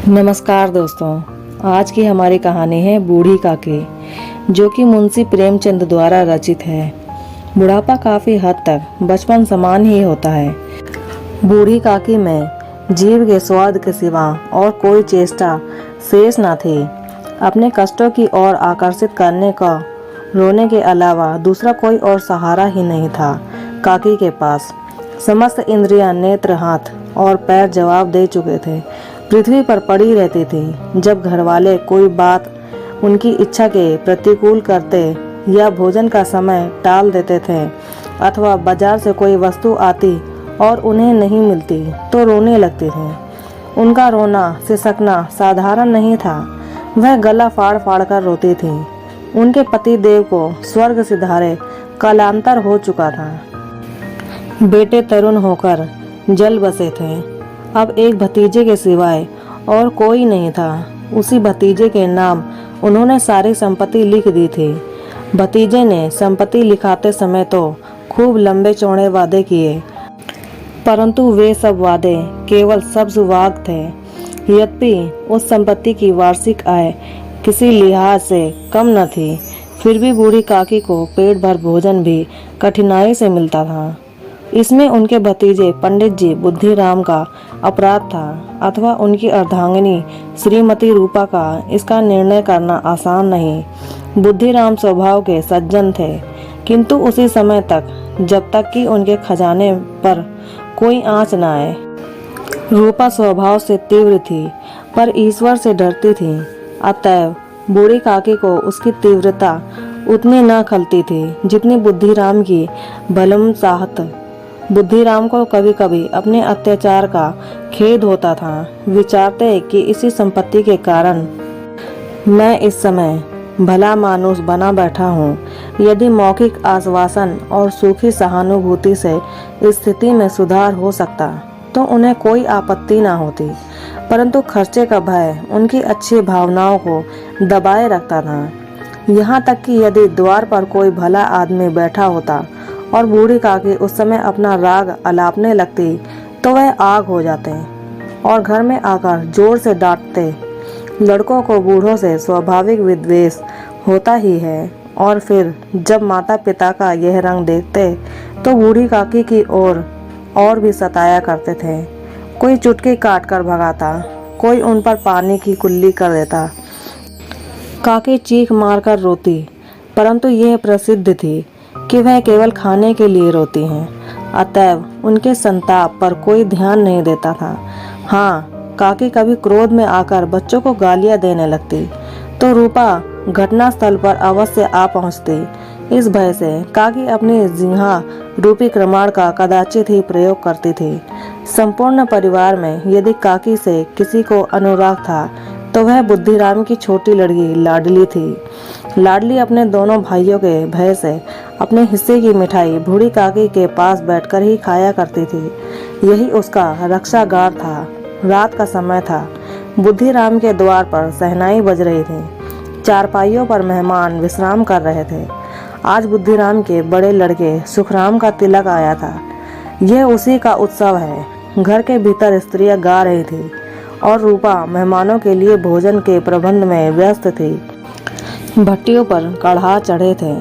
नमस्कार दोस्तों, आज की हमारी कहानी है बूढ़ी काकी, जो कि मुंशी प्रेमचंद द्वारा रचित है। बुढ़ापा काफ़ी हद तक बचपन समान ही होता है। बूढ़ी काकी में जीव के स्वाद के सिवा और कोई चेष्टा शेष न थी। अपने कष्टों की ओर आकर्षित करने का रोने के अलावा दूसरा कोई और सहारा ही नहीं था काकी के पास। समस्त इंद्रियां, नेत्र, हाथ और पैर जवाब दे चुके थे। पृथ्वी पर पड़ी रहती थी। जब घरवाले कोई बात उनकी इच्छा के प्रतिकूल करते या भोजन का समय टाल देते थे अथवा बाजार से कोई वस्तु आती और उन्हें नहीं मिलती तो रोने लगती थी। उनका रोना सिसकना साधारण नहीं था। वह गला फाड़ फाड़ कर रोती थी। उनके पति देव को स्वर्ग सिधारे कालांतर हो चुका था। बेटे तरुण होकर जल बसे थे। अब एक भतीजे के सिवाय और कोई नहीं था। उसी भतीजे के नाम उन्होंने सारी संपत्ति लिख दी थी। भतीजे ने संपत्ति लिखाते समय तो खूब लंबे चौड़े वादे किए, परंतु वे सब वादे केवल सब्ज वाग थे। यद्यपि उस संपत्ति की वार्षिक आय किसी लिहाज से कम न थी, फिर भी बूढ़ी काकी को पेट भर भोजन भी कठिनाई से मिलता था। इसमें उनके भतीजे पंडित जी बुद्धिराम का अपराध था अथवा उनकी अर्धांगिनी श्रीमती रूपा का। इसका निर्णय करना आसान नहीं। बुद्धिराम स्वभाव के सज्जन थे, किंतु उसी समय तक जब तक कि उनके खजाने पर कोई आंच न आए। रूपा स्वभाव से तीव्र थी, पर ईश्वर से डरती थी। अतएव बूढ़ी काकी को उसकी तीव्रता उतनी न खलती थी जितनी बुद्धिराम की भलम चाहत। बुद्धिराम को कभी कभी अपने अत्याचार का खेद होता था। विचारते कि इसी संपत्ति के कारण मैं इस समय भला मानुष बना बैठा हूँ। यदि मौखिक आश्वासन और सूखी सहानुभूति से स्थिति में सुधार हो सकता तो उन्हें कोई आपत्ति न होती, परंतु खर्चे का भय उनकी अच्छी भावनाओं को दबाए रखता था। यहाँ तक कि यदि द्वार पर कोई भला आदमी बैठा होता और बूढ़ी काकी उस समय अपना राग अलापने लगती तो वह आग हो जाते और घर में आकर जोर से डांटते। लड़कों को बूढ़ों से स्वाभाविक विद्वेष होता ही है, और फिर जब माता पिता का यह रंग देखते तो बूढ़ी काकी की ओर और भी सताया करते थे। कोई चुटकी काट कर भगाता, कोई उन पर पानी की कुल्ली कर देता। काकी चीख मारकर रोती, परंतु यह प्रसिद्ध थी कि वह केवल खाने के लिए रोती हैं। अतएव उनके संताप पर कोई ध्यान नहीं देता था। हाँ, काकी कभी क्रोध में आकर बच्चों को गालियां देने लगती तो रूपा घटनास्थल पर अवश्य आ पहुंचती। इस भय से काकी अपनी जिह्वा रूपी क्रमाण का कदाचित ही प्रयोग करती थी। संपूर्ण परिवार में यदि काकी से किसी को अनुराग था तो वह बुद्धिराम की छोटी लड़की लाडली थी। लाडली अपने दोनों भाइयों के भय से अपने हिस्से की मिठाई बूढ़ी काकी के पास बैठकर ही खाया करती थी। यही उसका रक्षागार था। रात का समय था। बुद्धिराम के द्वार पर शहनाई बज रही थी। चारपाइयों पर मेहमान विश्राम कर रहे थे। आज बुद्धिराम के बड़े लड़के सुखराम का तिलक आया था। यह उसी का उत्सव है। घर के भीतर स्त्रियां गा रही थी और रूपा मेहमानों के लिए भोजन के प्रबंध में व्यस्त थी। भट्टियों पर कढ़ा चढ़े थे।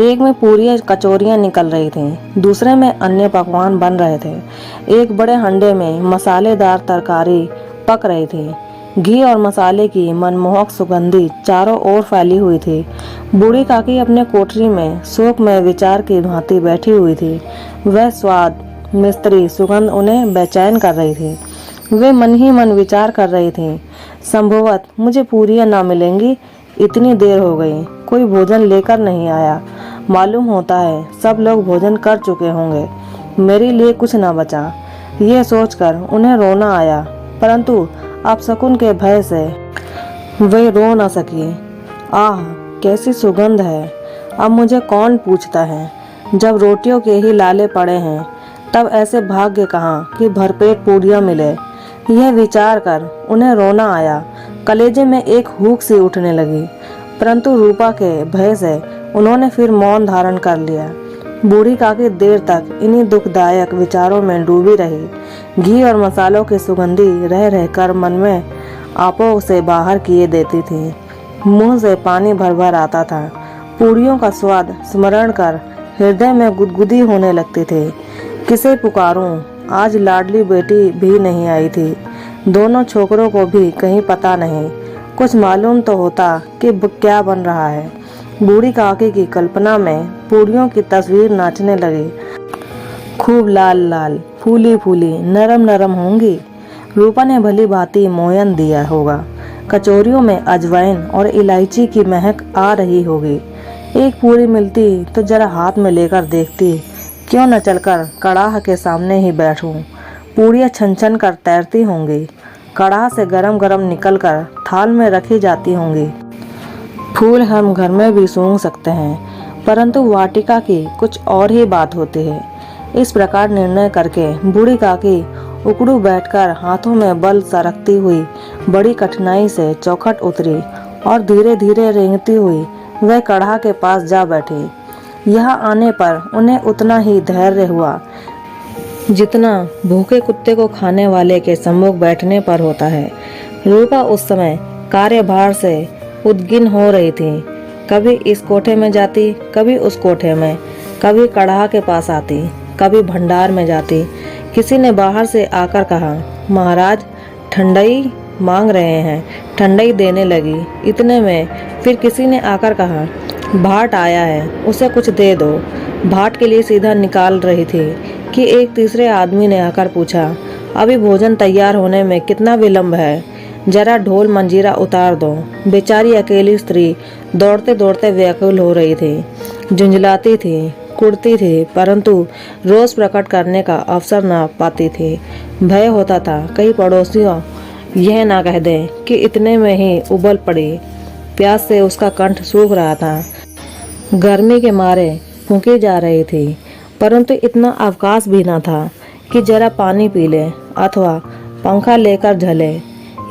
एक में पूरियां कचौरियां निकल रही थीं, दूसरे में अन्य पकवान बन रहे थे। एक बड़े हंडे में मसालेदार तरकारी पक रही थी। घी और मसाले की मनमोहक सुगंधी चारों ओर फैली हुई थी। बूढ़ी काकी अपने कोठरी में शोक में विचार की भांति बैठी हुई थी। वह स्वाद, मिस्त्री, सुगंध उन्हें बेचैन कर रही थी। वे मन ही मन विचार कर रही थीं, संभवत मुझे पूरियां ना मिलेंगी। इतनी देर हो गई, कोई भोजन लेकर नहीं आया। मालूम होता है सब लोग भोजन कर चुके होंगे, मेरे लिए कुछ ना बचा। यह सोचकर उन्हें रोना आया, परंतु अपशकुन के भय से वे रो न सकी। आह, कैसी सुगंध है! अब मुझे कौन पूछता है? जब रोटियों के ही लाले पड़े हैं तब ऐसे भाग्य कहाँ कि भरपेट पूरियां मिले। यह विचार कर उन्हें रोना आया। कलेजे में एक हुक सी उठने लगी, परंतु रूपा के भय से उन्होंने फिर मौन धारण कर लिया। बूढ़ी काकी देर तक इन्हीं दुखदायक विचारों में डूबी रही। घी और मसालों की सुगंधी रह रहकर मन में आपो उसे बाहर किए देती थी। मुंह से पानी भर भर आता था। पूड़ियों का स्वाद स्मरण कर हृदय में गुदगुदी होने लगती थी। किसे पुकारूं? आज लाडली बेटी भी नहीं आई थी। दोनों छोकरों को भी कहीं पता नहीं। कुछ मालूम तो होता कि क्या बन रहा है। बूढ़ी काकी की कल्पना में पूड़ियों की तस्वीर नाचने लगी। खूब लाल लाल, फूली फूली, नरम नरम होंगी। रूपा ने भली भांति मोयन दिया होगा। कचौरियों में अजवाइन और इलायची की महक आ रही होगी। एक पूरी मिलती तो जरा हाथ में लेकर देखती। क्यों न चलकर कड़ाह के सामने ही बैठूं। पूड़ियाँ छन छन कर तैरती होंगी। कड़ाह से गरम गरम निकलकर थाल में रखी जाती होंगी। फूल हम घर में भी सूंघ सकते हैं, परंतु वाटिका की कुछ और ही बात होती है। इस प्रकार निर्णय करके बूढ़ी काकी उकड़ू बैठकर हाथों में बल सरकती हुई बड़ी कठिनाई से चौखट उतरी और धीरे धीरे रेंगती हुई वह कड़ाह के पास जा बैठी। यहाँ आने पर उन्हें उतना ही धैर्य हुआ जितना भूखे कुत्ते को खाने वाले के सम्मुख बैठने पर होता है। रूपा उस समय कार्यभार से उद्गिन हो रही थी। कभी इस कोठे में जाती, कभी उस कोठे में, कभी कड़ाह के पास आती, कभी भंडार में जाती। किसी ने बाहर से आकर कहा, महाराज ठंडई मांग रहे हैं। ठंडई देने लगी। इतने में फिर किसी ने आकर कहा, भाट आया है, उसे कुछ दे दो। भाट के लिए सीधा निकाल रही थी कि एक तीसरे आदमी ने आकर पूछा, अभी भोजन तैयार होने में कितना विलंब है? जरा ढोल मंजीरा उतार दो। बेचारी अकेली स्त्री दौड़ते दौड़ते व्याकुल हो रही थी। झुंझलाती थी, कुड़ती थी, परंतु रोष प्रकट करने का अवसर ना पाती थी। भय होता था कई पड़ोसियों यह ना कह दें कि इतने में ही उबल पड़ी। प्यास से उसका कंठ सूख रहा था। गर्मी के मारे फूंकी जा रही थी, परंतु इतना अवकाश भी न था कि जरा पानी पी ले अथवा पंखा लेकर झले।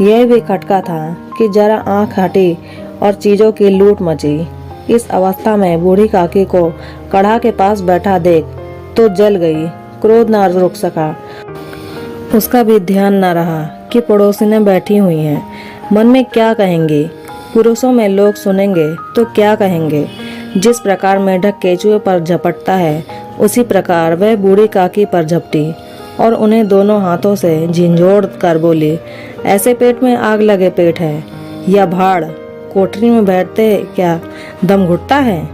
यह भी खटका था कि जरा आंख हटी और चीजों की लूट मची। इस अवस्था में बूढ़ी काकी को कड़ाह के पास बैठा देख तो जल गई। क्रोध न रुक सका। उसका भी ध्यान न रहा कि पड़ोसिनें बैठी हुई हैं। मन में क्या कहेंगे? पुरुषों में लोग सुनेंगे तो क्या कहेंगे? जिस प्रकार मेढक केचुए पर झपटता है, उसी प्रकार वह बूढ़ी काकी पर झपटी और उन्हें दोनों हाथों से झिंझोड़ कर बोली, ऐसे पेट में आग लगे पेट है या भाड़? कोठरी में बैठते क्या दम घुटता है?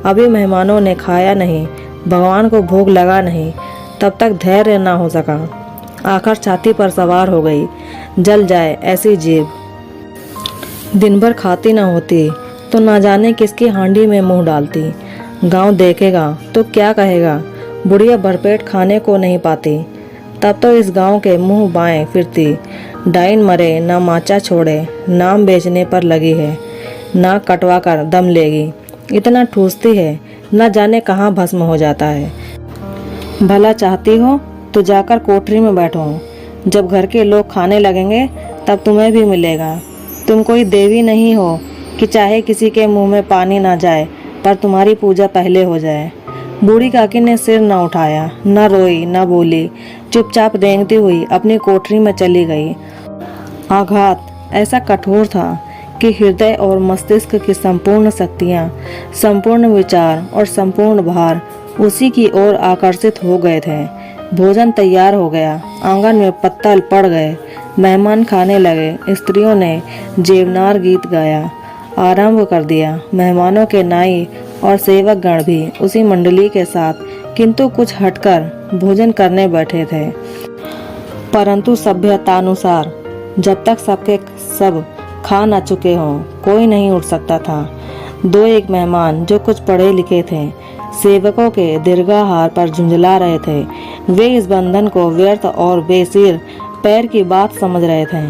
अभी मेहमानों ने खाया नहीं, भगवान को भोग लगा नहीं, तब तक धैर्य न हो सका। आखिर छाती पर सवार हो गई। जल जाए ऐसी जीभ। दिन भर खाती न होती तो ना जाने किसकी हांडी में मुंह डालती। गांव देखेगा तो क्या कहेगा? बुढ़िया भरपेट खाने को नहीं पाती। तब तो इस गांव के मुंह बाएं फिरती। डाइन मरे ना माचा छोड़े, नाम बेचने पर लगी है। नाक कटवा कर दम लेगी। इतना ठूसती है, न जाने कहाँ भस्म हो जाता है। भला चाहती हो तो जाकर कोठरी में बैठो। जब घर के लोग खाने लगेंगे तब तुम्हें भी मिलेगा। तुम कोई देवी नहीं हो कि चाहे किसी के मुंह में पानी ना जाए पर तुम्हारी पूजा पहले हो जाए। बूढ़ी काकी ने सिर न उठाया, न रोई, न बोली। चुपचाप रेंगती हुई अपनी कोठरी में चली गई। आघात ऐसा कठोर था कि हृदय और मस्तिष्क की संपूर्ण शक्तियाँ, संपूर्ण विचार और संपूर्ण भार उसी की ओर आकर्षित हो गए थे। भोजन तैयार हो गया। आंगन में पत्तल पड़ गए। मेहमान खाने लगे। स्त्रियों ने जेवनार गीत गाया आरंभ कर दिया। मेहमानों के नाई और सेवक गण भी उसी मंडली के साथ किंतु कुछ हटकर भोजन करने बैठे थे। परंतु सभ्यतानुसार जब तक सबके सब खा न चुके हों, कोई नहीं उठ सकता था। दो एक मेहमान जो कुछ पढ़े लिखे थे, सेवकों के दीर्घाहार पर झुंझला रहे थे। वे इस बंधन को व्यर्थ और बेसिर पैर की बात समझ रहे थे।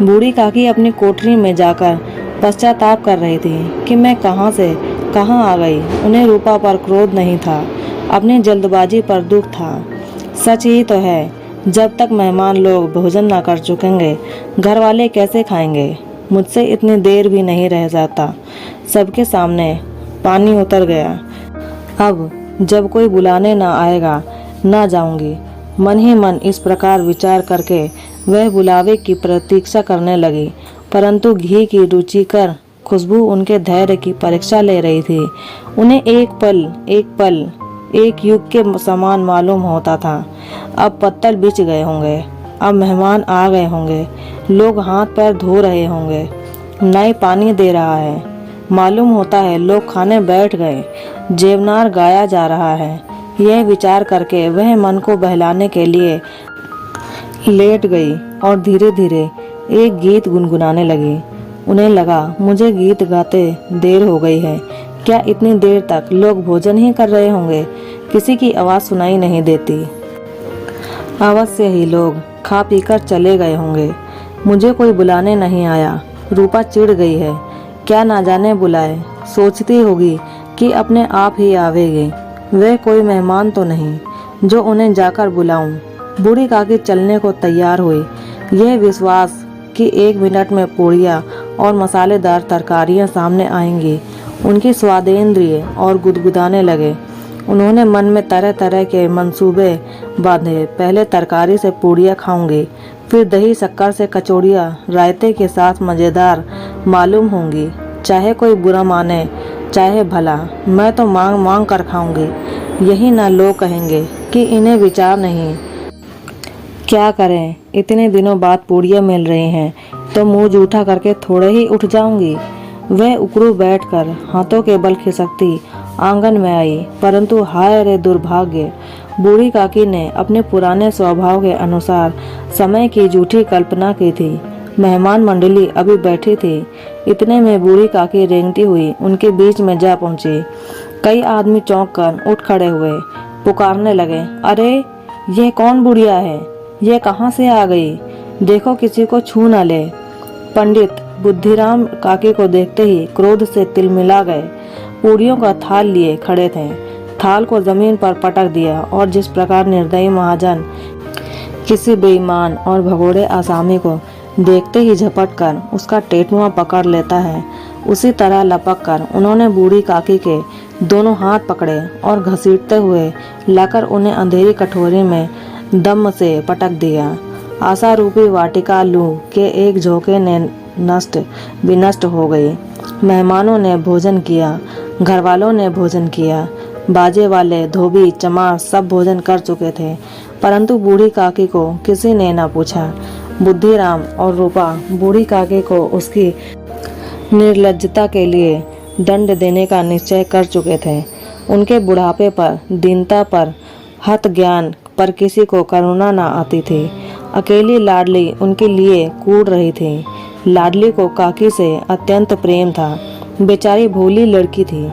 बूढ़ी काकी अपनी कोठरी में जाकर पश्चाताप कर रही थी कि मैं कहाँ से कहाँ आ गई। उन्हें रूपा पर क्रोध नहीं था, अपनी जल्दबाजी पर दुख था। सच ही तो है, जब तक मेहमान लोग भोजन न कर चुकेंगे, घर वाले कैसे खाएंगे? मुझसे इतनी देर भी नहीं रह जाता। सबके सामने पानी उतर गया। अब जब कोई बुलाने ना आएगा, ना जाऊंगी। मन ही मन इस प्रकार विचार करके वह बुलावे की प्रतीक्षा करने लगी परंतु घी की रुचिकर खुशबू उनके धैर्य की परीक्षा ले रही थी। उन्हें एक पल एक युग के समान मालूम होता था। अब पत्तल बिछ गए होंगे, अब मेहमान आ गए होंगे, लोग हाथ पैर धो रहे होंगे, नए पानी दे रहा है। मालूम होता है लोग खाने बैठ गए, जेवनार गाया जा रहा है। यह विचार करके वह मन को बहलाने के लिए लेट गई और धीरे धीरे एक गीत गुनगुनाने लगी। उन्हें लगा मुझे गीत गाते देर हो गई है। क्या इतनी देर तक लोग भोजन ही कर रहे होंगे? किसी की आवाज़ सुनाई नहीं देती। अवश्य ही लोग खा पीकर चले गए होंगे। मुझे कोई बुलाने नहीं आया। रूपा चिढ़ गई है। क्या ना जाने बुलाए। सोचती होगी कि अपने आप ही आवेगी। वे कोई मेहमान तो नहीं जो उन्हें जाकर बुलाऊं। बूढ़ी काकी चलने को तैयार हुई, यह विश्वास कि 1 मिनट में पूड़ियाँ और मसालेदार तरकारियाँ सामने आएंगी उनकी स्वादेंद्रिय और गुदगुदाने लगे। उन्होंने मन में तरह तरह के मंसूबे बांधे। पहले तरकारी से पूड़ियाँ खाऊंगी, फिर दही शक्कर से कचौड़ियाँ रायते के साथ मज़ेदार मालूम होंगी। चाहे कोई बुरा माने चाहे भला, मैं तो मांग मांग कर खाऊंगी। यही ना लोग कहेंगे कि इन्हें विचार नहीं। क्या करें, इतने दिनों बाद पूड़ियाँ मिल रही हैं तो मुंह जूठा करके थोड़े ही उठ जाऊंगी। वह उकड़ू बैठकर हाथों के बल खिसकती आंगन में आई, परंतु हाय रे दुर्भाग्य, बूढ़ी काकी ने अपने पुराने स्वभाव के अनुसार समय की झूठी कल्पना की थी। मेहमान मंडली अभी बैठी थी। इतने में बूढ़ी काकी रेंगती हुई उनके बीच में जा पहुंची। कई आदमी चौंक कर उठ खड़े हुए, पुकारने लगे, अरे यह कौन बुढ़िया है? यह कहाँ से आ गई? देखो किसी को छू न ले। पंडित बुद्धिराम काकी को देखते ही क्रोध से तिलमिला गए। पूड़ियों का थाल लिए खड़े थे। थाल को जमीन पर पटक दिया और जिस प्रकार निर्दयी महाजन किसी बेईमान और भगोड़े आसामी को देखते ही झपट कर उसका टेटुआ पकड़ लेता है, उसी तरह लपक कर उन्होंने बूढ़ी काकी के दोनों हाथ पकड़े और घसीटते हुए लाकर उन्हें अंधेरी कटोरी में दम से पटक दिया। आशा रूपी वाटिका लू के एक झोंके ने विनष्ट हो गई। मेहमानों ने भोजन किया, घरवालों ने भोजन किया, बाजे वाले, धोबी, चमार सब भोजन कर चुके थे, परंतु बूढ़ी काकी को किसी ने न पूछा। बुद्धिराम और रूपा बूढ़ी काकी को उसकी निर्लज्जता के लिए दंड देने का निश्चय कर चुके थे। उनके बुढ़ापे पर, दीनता पर, हत ज्ञान पर किसी को करुणा न आती थी। अकेली लाडली उनके लिए कूद रही थी। लाडली को काकी से अत्यंत प्रेम था। बेचारी भोली लड़की थी।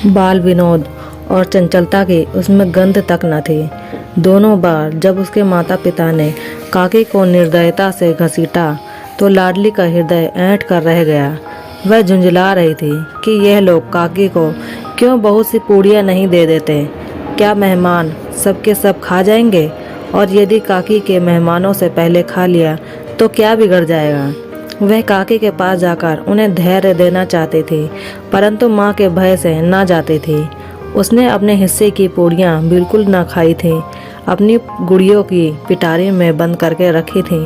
बाल विनोद और चंचलता की उसमें गंध तक न थी। दोनों बार जब उसके माता पिता ने काकी को निर्दयता से घसीटा तो लाडली का हृदय ऐंठ कर रह गया। वह झुंझला रही थी कि यह लोग काकी को क्यों बहुत सी पूड़ियाँ नहीं दे देते। क्या मेहमान सबके सब खा जाएंगे? और यदि काकी के मेहमानों से पहले खा लिया तो क्या बिगड़ जाएगा? वह काकी के पास जाकर उन्हें धैर्य देना चाहती थी, परंतु माँ के भय से ना जाती थी। उसने अपने हिस्से की पूड़ियाँ बिल्कुल ना खाई थी, अपनी गुड़ियों की पिटारी में बंद करके रखी थी।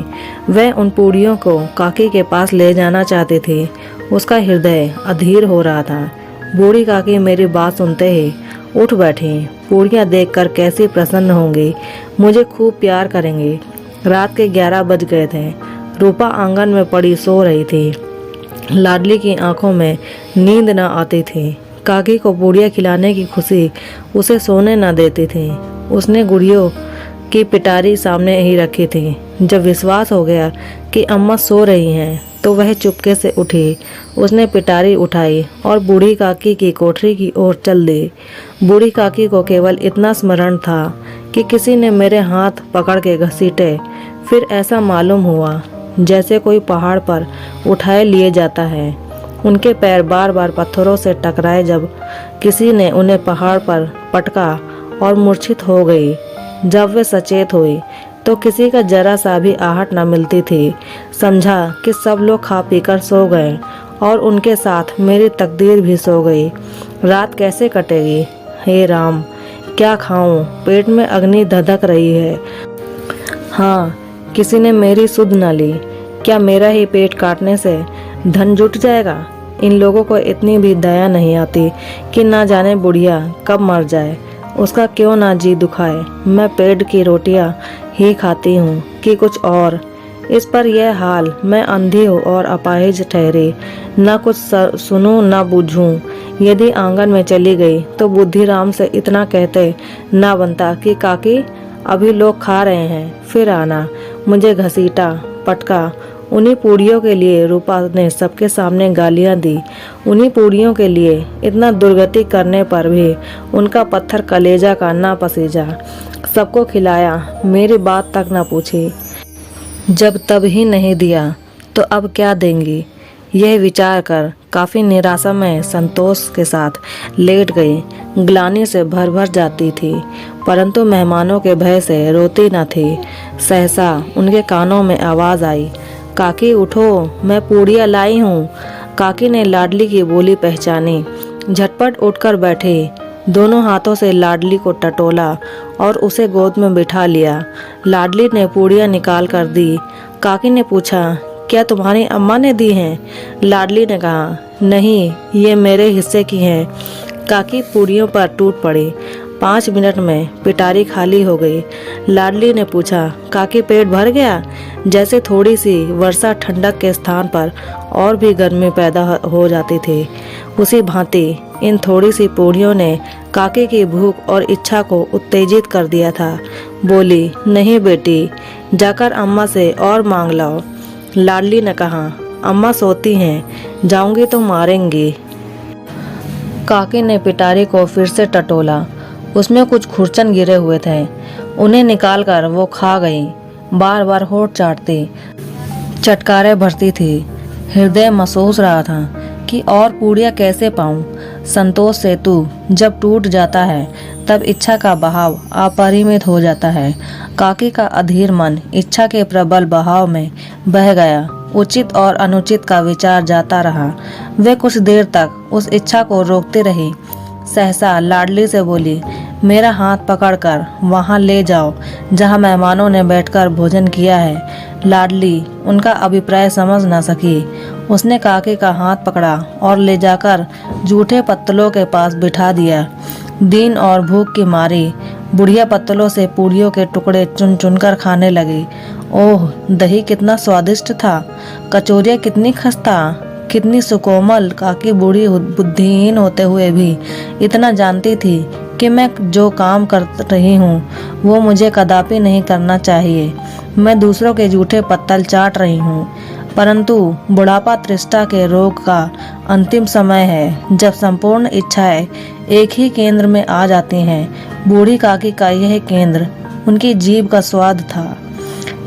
वह उन पूड़ियों को काकी के पास ले जाना चाहती थी। उसका हृदय अधीर हो रहा था। बूढ़ी काकी मेरी बात सुनते ही उठ बैठी। पूड़ियाँ देखकर कैसी प्रसन्न होंगी, मुझे खूब प्यार करेंगी। रात के 11 बज गए थे। रूपा आंगन में पड़ी सो रही थी। लाडली की आंखों में नींद न आती थी। काकी को पूड़ियाँ खिलाने की खुशी उसे सोने न देती थी। उसने गुड़ियों की पिटारी सामने ही रखी थी। जब विश्वास हो गया कि अम्मा सो रही हैं तो वह चुपके से उठी। उसने पिटारी उठाई और बूढ़ी काकी की कोठरी की ओर चल दी। बूढ़ी काकी को केवल इतना स्मरण था कि किसी ने मेरे हाथ पकड़ के घसीटे। फिर ऐसा मालूम हुआ जैसे कोई पहाड़ पर उठाए लिए जाता है। उनके पैर बार बार पत्थरों से टकराए। जब किसी ने उन्हें पहाड़ पर पटका और मूर्छित हो गई। जब वे सचेत हुई तो किसी का जरा सा भी आहट न मिलती थी। समझा कि सब लोग खा पीकर सो गए और उनके साथ मेरी तकदीर भी सो गई। रात कैसे कटेगी? हे राम, क्या खाऊं? पेट में अग्नि धधक रही है। हाँ, किसी ने मेरी सुध न ली। क्या मेरा ही पेट काटने से धन जुट जाएगा? इन लोगों को इतनी भी दया नहीं आती कि ना जाने बुढ़िया कब मर जाए, उसका क्यों ना जी दुखाए। मैं पेट की रोटियां ही खाती हूँ कि कुछ और। इस पर यह हाल, मैं अंधी हूँ और अपाहिज ठहरी, न कुछ सुनूं न बूझूं। यदि आंगन में चली गई तो बुद्धिराम से इतना कहते ना बनता कि काकी अभी लोग खा रहे हैं, फिर आना। मुझे घसीटा पटका। उन्हीं पूड़ियों के लिए रूपा ने सबके सामने गालियां दी। उन्हीं पूड़ियों के लिए इतना दुर्गति करने पर भी उनका पत्थर कलेजा का ना पसीजा। सबको खिलाया, मेरी बात तक ना पूछी। जब तब ही नहीं दिया तो अब क्या देंगी, यह विचार कर काफ़ी निराशा में संतोष के साथ लेट गई। ग्लानि से भर भर जाती थी, परंतु मेहमानों के भय से रोती न थी। सहसा उनके कानों में आवाज़ आई, काकी उठो, मैं पूड़ियाँ लाई हूँ। काकी ने लाडली की बोली पहचानी, झटपट उठकर बैठे, दोनों हाथों से लाडली को टटोला और उसे गोद में बिठा लिया। लाडली ने पूड़ियाँ निकाल कर दी। काकी ने पूछा, क्या तुम्हारी अम्मा ने दी हैं? लाडली ने कहा, नहीं, ये मेरे हिस्से की हैं। काकी पूड़ियों पर टूट पड़ी। 5 मिनट में पिटारी खाली हो गई। लाडली ने पूछा, काकी पेट भर गया? जैसे थोड़ी सी वर्षा ठंडक के स्थान पर और भी गर्मी पैदा हो जाती थी, उसी भांति इन थोड़ी सी पूड़ियों ने काकी की भूख और इच्छा को उत्तेजित कर दिया था। बोली, नहीं बेटी, जाकर अम्मा से और मांग लाओ। लाडली ने कहा, अम्मा सोती हैं, जाऊंगी तो मारेंगी। काकी ने पिटारी को फिर से टटोला। उसमें कुछ खुरचन गिरे हुए थे, उन्हें निकालकर वो खा गई। बार बार होठ चाटती, चटकारे भरती थी। हृदय महसूस रहा था कि और पूड़ियाँ कैसे पाऊं। संतोष सेतु जब टूट जाता है तब इच्छा का बहाव अपरिमित हो जाता है। काकी का अधीर मन इच्छा के प्रबल बहाव में बह गया। उचित और अनुचित का विचार जाता रहा। वे कुछ देर तक उस इच्छा को रोकते रही। सहसा लाडली से बोली, मेरा हाथ पकड़कर वहां ले जाओ जहां मेहमानों ने बैठकर भोजन किया है। लाडली उनका अभिप्राय समझ न सकी। उसने काकी का हाथ पकड़ा और ले जाकर जूठे पत्तलों के पास बिठा दिया। दीन और भूख की मारी बुढ़िया पत्तलों से पूड़ियों के टुकड़े चुन चुनकर खाने लगी। ओह, दही कितना स्वादिष्ट था, कचौरियाँ कितनी खस्ता, कितनी सुकोमल। काकी बूढ़ी बुद्धिहीन होते हुए भी इतना जानती थी कि मैं जो काम कर रही हूँ वो मुझे कदापि नहीं करना चाहिए। मैं दूसरों के जूठे पत्तल चाट रही हूँ, परंतु बुढ़ापा तृष्णा के रोग का अंतिम समय है जब संपूर्ण इच्छाएं एक ही केंद्र में आ जाती हैं। बूढ़ी काकी का यह केंद्र उनकी जीभ का स्वाद था।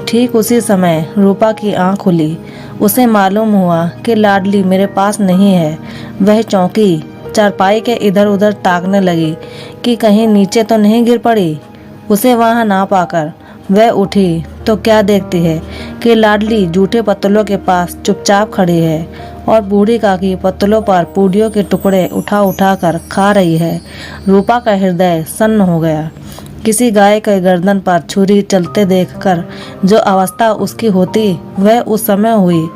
ठीक उसी समय रूपा की आंख खुली। उसे मालूम हुआ कि लाडली मेरे पास नहीं है। वह चौंकी, चारपाई के इधर उधर ताकने लगी कि कहीं नीचे तो नहीं गिर पड़ी। उसे वहां ना पाकर वह उठी तो क्या देखती है कि लाडली जूठे पत्तलों के पास चुपचाप खड़ी है और बूढ़ी काकी पत्तलों पर पूड़ियों के टुकड़े उठा उठा कर खा रही है। रूपा का हृदय सन्न हो गया। किसी गाय के गर्दन पर छुरी चलते देखकर जो अवस्था उसकी होती वह उस समय हुई।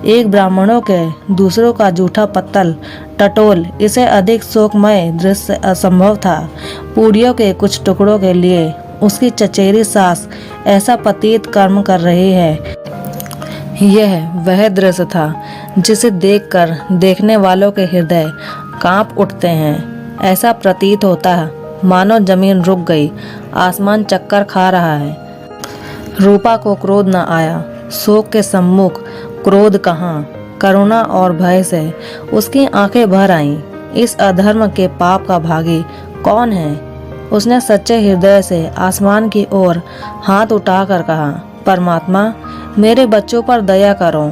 एक ब्राह्मणों के दूसरों का जूठा पत्तल टटोल, इसे अधिक शोकमय दृश्य असंभव था। पूड़ियों के कुछ टुकड़ों के लिए उसकी चचेरी सास ऐसा पतित कर्म कर रही है। यह वह दृश्य था जिसे देखकर देखने वालों के हृदय कांप उठते हैं। ऐसा प्रतीत होता है मानो जमीन रुक गई, आसमान चक्कर खा रहा है। रूपा को क्रोध न आया। शोक के सम्मुख क्रोध कहाँ, करुणा और भय से उसकी आंखें भर आईं। इस अधर्म के पाप का भागी कौन है? उसने सच्चे हृदय से आसमान की ओर हाथ उठाकर कहा, परमात्मा, मेरे बच्चों पर दया करो।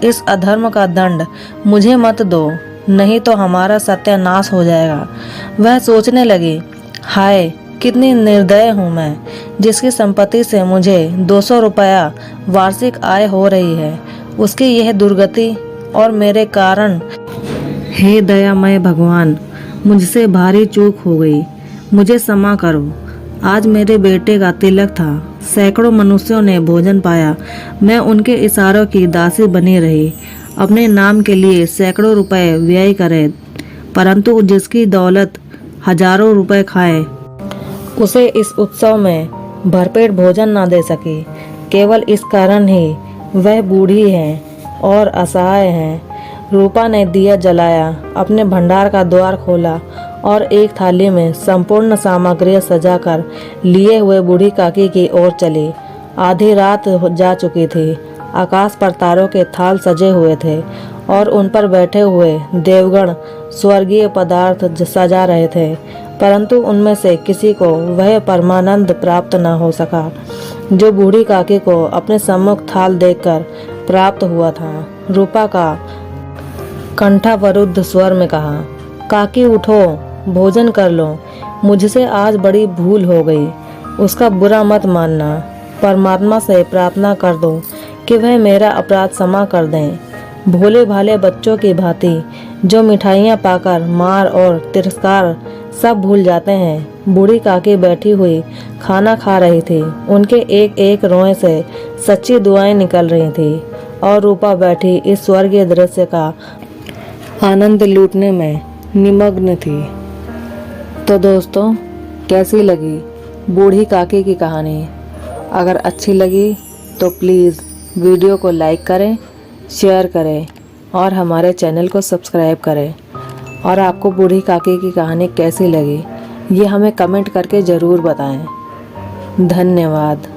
इस अधर्म का दंड मुझे मत दो, नहीं तो हमारा सत्यानाश हो जाएगा। वह सोचने लगी, हाय, कितनी निर्दय हूँ मैं, जिसकी संपत्ति से मुझे 200 रुपया वार्षिक आय हो रही है, उसकी यह दुर्गति और मेरे कारण। हे दयामय भगवान, मुझसे भारी चूक हो गई, मुझे क्षमा करो। आज मेरे बेटे का तिलक था, सैकड़ों मनुष्यों ने भोजन पाया। मैं उनके इशारों की दासी बनी रही, अपने नाम के लिए सैकड़ों रुपए व्यय करे, परंतु जिसकी दौलत हजारों रुपए खाए, उसे इस उत्सव में भरपेट भोजन ना दे सकी। केवल इस कारण ही वह बूढ़ी है और असहाय है। रूपा ने दिया जलाया, अपने भंडार का द्वार खोला और एक थाली में संपूर्ण सामग्री सजाकर लिए हुए बूढ़ी काकी की ओर चली। आधी रात जा चुकी थी। आकाश पर तारों के थाल सजे हुए थे और उन पर बैठे हुए देवगण स्वर्गीय पदार्थ सजा रहे थे, परंतु उनमें से किसी को वह परमानंद प्राप्त न हो सका जो बूढ़ी काकी को अपने सम्मुख थाल देखकर प्राप्त हुआ था। रूपा का कंठावरुद्ध स्वर में कहा, काकी उठो, भोजन कर लो। मुझसे आज बड़ी भूल हो गई। उसका बुरा मत मानना। परमात्मा से प्रार्थना कर दो कि वह मेरा अपराध क्षमा कर दें। भोले भाले बच्चों की भांति जो मिठाइयाँ पाकर मार और तिरस्कार सब भूल जाते हैं। बूढ़ी काकी बैठी हुई खाना खा रही थी। उनके एक एक रोए से सच्ची दुआएं निकल रही थी और रूपा बैठी इस स्वर्गीय दृश्य का आनंद लूटने में निमग्न थी। तो दोस्तों, कैसी लगी बूढ़ी काकी की कहानी? अगर अच्छी लगी तो प्लीज़ वीडियो को लाइक करें, शेयर करें और हमारे चैनल को सब्सक्राइब करें। और आपको बूढ़ी काकी की कहानी कैसी लगी ये हमें कमेंट करके ज़रूर बताएं। धन्यवाद।